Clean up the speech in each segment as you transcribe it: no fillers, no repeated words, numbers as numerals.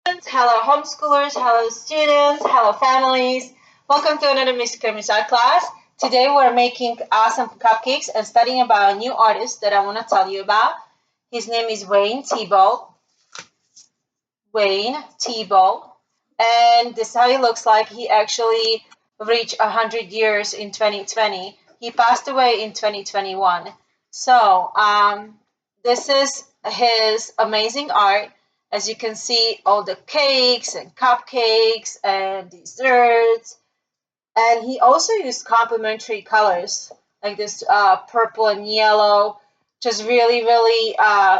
Hello homeschoolers, hello students, hello families. Welcome to another Miss Kermit art class. Today we're making awesome cupcakes and studying about a new artist that I want to tell you about. His name is Weine Thiebaud. Weine Thiebaud. And this is how he looks like. He actually reached 100 years in 2020. He passed away in 2021. So this is his amazing art. As you can see, all the cakes and cupcakes and desserts. And he also used complementary colors like this purple and yellow, just really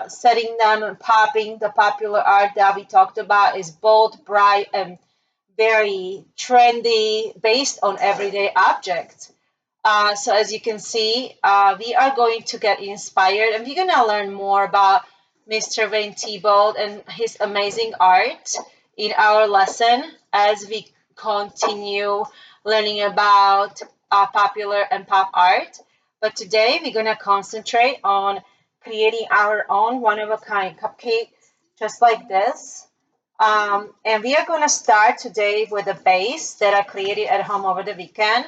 setting them and popping. The popular art that we talked about is bold, bright, and very trendy based on everyday objects. So as you can see, we are going to get inspired and we're going to learn more about Mr. Wayne Thiebaud and his amazing art in our lesson as we continue learning about popular and pop art. But today we're going to concentrate on creating our own one-of-a-kind cupcake just like this. And we are going to start today with a base that I created at home over the weekend.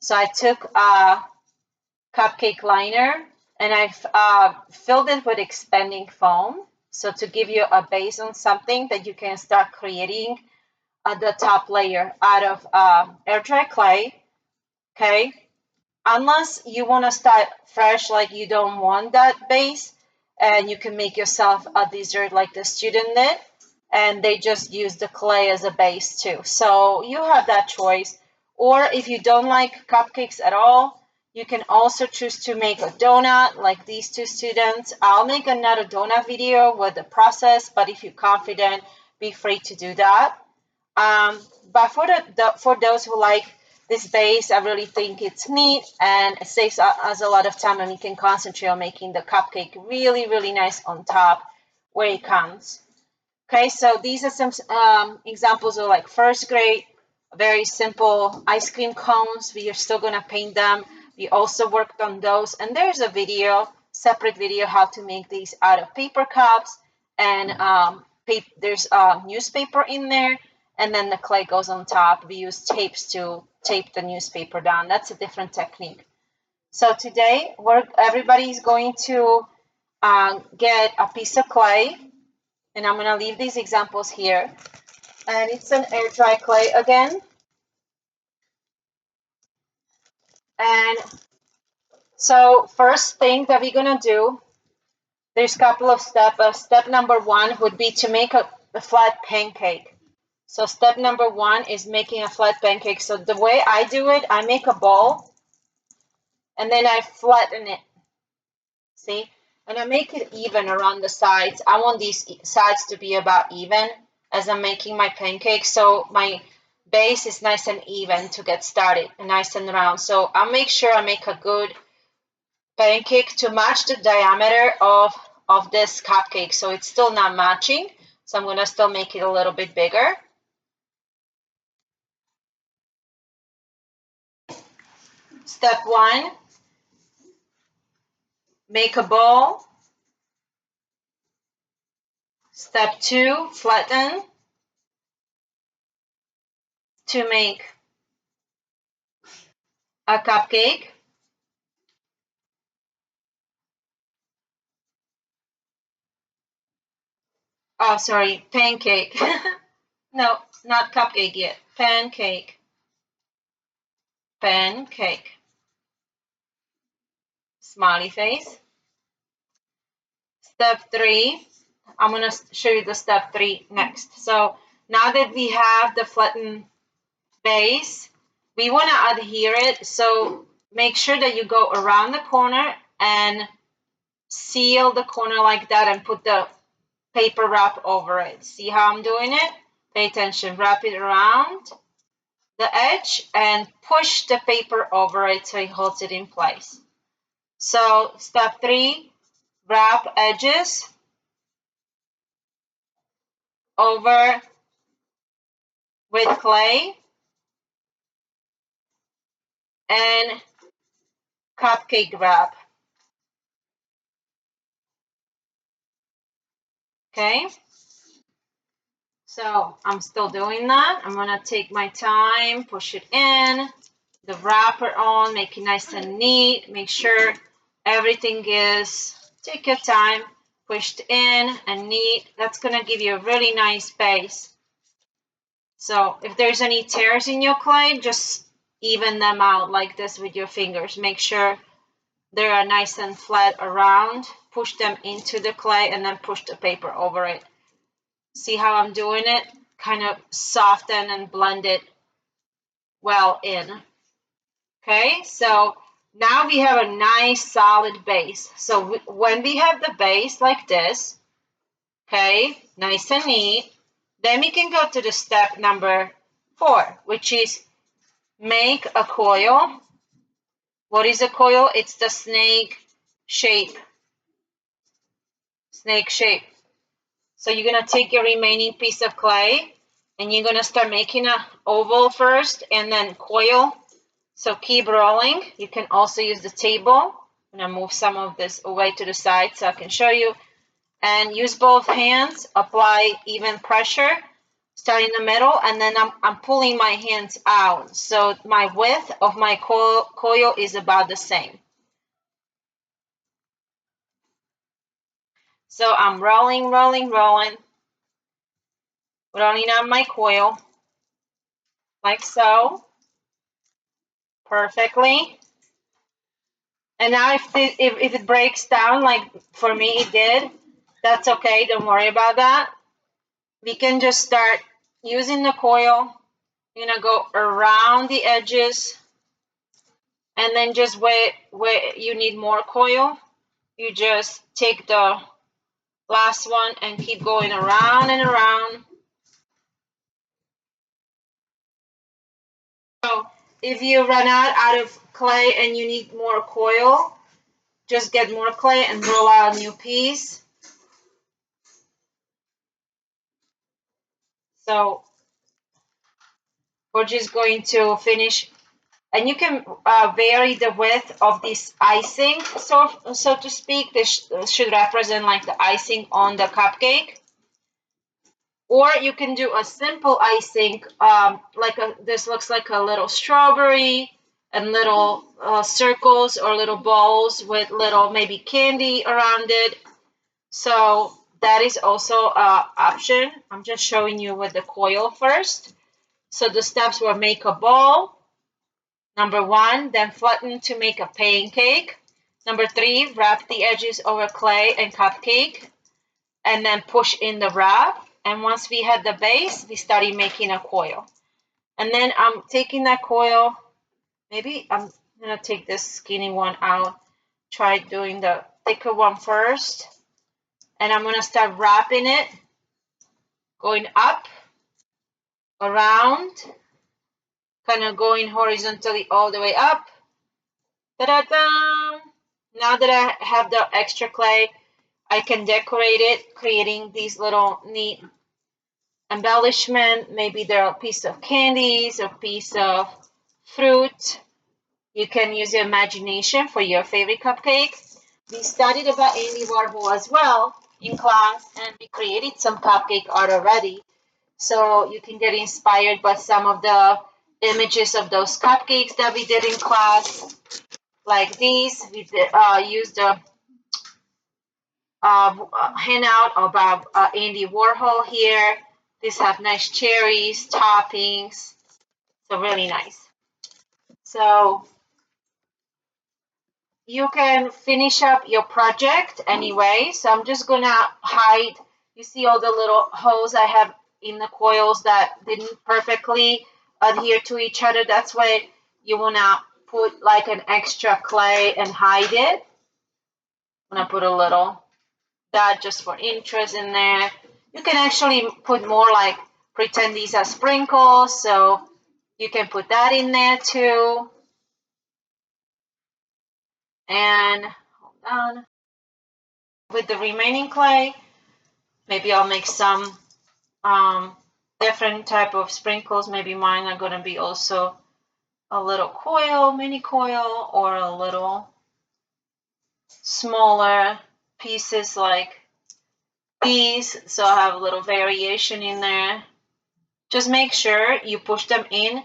So I took a cupcake liner and I've filled it with expanding foam. So to give you a base on something that you can start creating the top layer out of air dry clay. Okay. Unless you want to start fresh, like you don't want that base, and you can make yourself a dessert like the student did, and they just use the clay as a base too. So you have that choice. Or if you don't like cupcakes at all, you can also choose to make a donut like these two students. I'll make another donut video with the process, but if you're confident, be free to do that. But for those who like this base, I really think it's neat and it saves us a lot of time and we can concentrate on making the cupcake really nice on top where it comes. Okay, so these are some examples of like first grade, very simple ice cream cones. We are still gonna paint them. We also worked on those, and there's a video, separate video, how to make these out of paper cups, and there's newspaper in there, and then the clay goes on top. We use tapes to tape the newspaper down. That's a different technique. So today, everybody is going to get a piece of clay, and I'm going to leave these examples here. And it's an air dry clay again. And so first thing that we're going to do, there's a couple of steps. Step number one would be to make a flat pancake. So step number one is making a flat pancake. So the way I do it, I make a ball and then I flatten it. See? And I make it even around the sides. I want these sides to be about even as I'm making my pancake. So my base is nice and even to get started and nice and round. So I'll make sure I make a good pancake to match the diameter of this cupcake. So it's still not matching. So I'm going to still make it a little bit bigger. Step one, make a ball. Step two, flatten to make a cupcake. Oh, sorry, pancake. No, not cupcake yet. Pancake. Pancake. Smiley face. Step three. I'm going to show you the step three next. So now that we have the flattened base, we want to adhere it. So make sure that you go around the corner and seal the corner like that and put the paper wrap over it. See how I'm doing it? Pay attention. Wrap it around the edge and push the paper over it so it holds it in place. So step three, wrap edges over with clay and cupcake wrap. Okay. So I'm still doing that. I'm gonna take my time, push it in, the wrapper on, make it nice and neat. Make sure everything is, take your time, pushed in and neat. That's gonna give you a really nice base. So if there's any tears in your clay, just even them out like this with your fingers. Make sure they are nice and flat around. Push them into the clay and then push the paper over it. See how I'm doing it? Kind of soften and blend it well in. Okay, so now we have a nice solid base. So when we have the base like this, okay, nice and neat, then we can go to the step number 4, which is make a coil. What is a coil? It's the snake shape. Snake shape. So you're going to take your remaining piece of clay and you're going to start making an oval first and then coil. So keep rolling. You can also use the table. I'm going to move some of this away to the side so I can show you. And use both hands. Apply even pressure. Start in the middle and then I'm pulling my hands out. So my width of my coil is about the same. So I'm rolling, rolling, rolling. Rolling out my coil like so. Perfectly. And now if it breaks down like for me it did, that's okay. Don't worry about that. We can just start using the coil. You're gonna go around the edges and then just where you need more coil, you just take the last one and keep going around and around. So if you run out of clay and you need more coil, just get more clay and roll out a new piece. So we're just going to finish, and you can vary the width of this icing, so to speak. This should represent like the icing on the cupcake. Or you can do a simple icing, this looks like a little strawberry and little circles or little balls with little maybe candy around it. So that is also an option. I'm just showing you with the coil first. So the steps were make a ball, number 1, then flatten to make a pancake. Number 3, wrap the edges over clay and cupcake, and then push in the wrap. And once we had the base, we started making a coil. And then I'm taking that coil, maybe I'm gonna take this skinny one out, try doing the thicker one first. And I'm gonna start wrapping it, going up, around, kind of going horizontally all the way up. Ta-da-da! Now that I have the extra clay, I can decorate it, creating these little neat embellishment. Maybe they're a piece of candies, a piece of fruit. You can use your imagination for your favorite cupcake. We studied about Andy Warhol as well in class, and we created some cupcake art already. So you can get inspired by some of the images of those cupcakes that we did in class. Like these, we used a handout about Andy Warhol here. These have nice cherries, toppings, so really nice. So you can finish up your project anyway. So I'm just gonna hide, you see all the little holes I have in the coils that didn't perfectly adhere to each other. That's why you wanna put like an extra clay and hide it. I'm gonna put a little dot just for interest in there. You can actually put more, like pretend these are sprinkles, so you can put that in there too. And hold on. With the remaining clay, maybe I'll make some different type of sprinkles. Maybe mine are going to be also a little coil, mini coil, or a little smaller pieces like these. So I have a little variation in there. Just make sure you push them in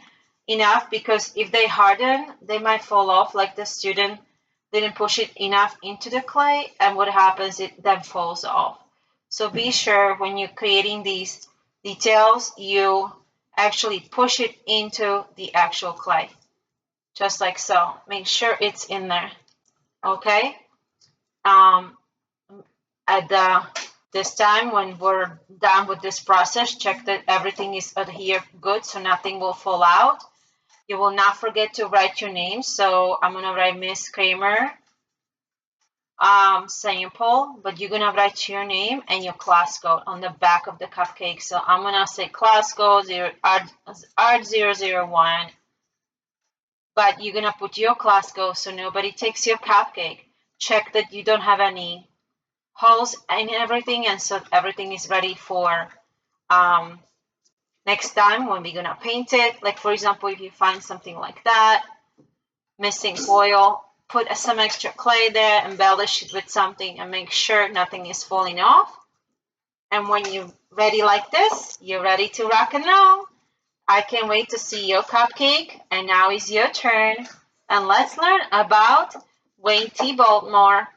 enough, because if they harden, they might fall off, like the student didn't push it enough into the clay, and what happens, it then falls off. So be sure when you're creating these details, you actually push it into the actual clay, just like so. Make sure it's in there, okay? At this time, when we're done with this process, check that everything is adhered good so nothing will fall out. You will not forget to write your name. So I'm gonna write Miss Kramer sample, but you're gonna write your name and your class code on the back of the cupcake. So I'm gonna say class code art001, but you're gonna put your class code so nobody takes your cupcake. Check that you don't have any holes and everything, and so everything is ready for next time when we're gonna paint it. Like for example, if you find something like that, missing foil, put some extra clay there, embellish it with something, and make sure nothing is falling off. And when you're ready like this, you're ready to rock and roll. I can't wait to see your cupcake. And now is your turn. And let's learn about Wayne Thiebaud more.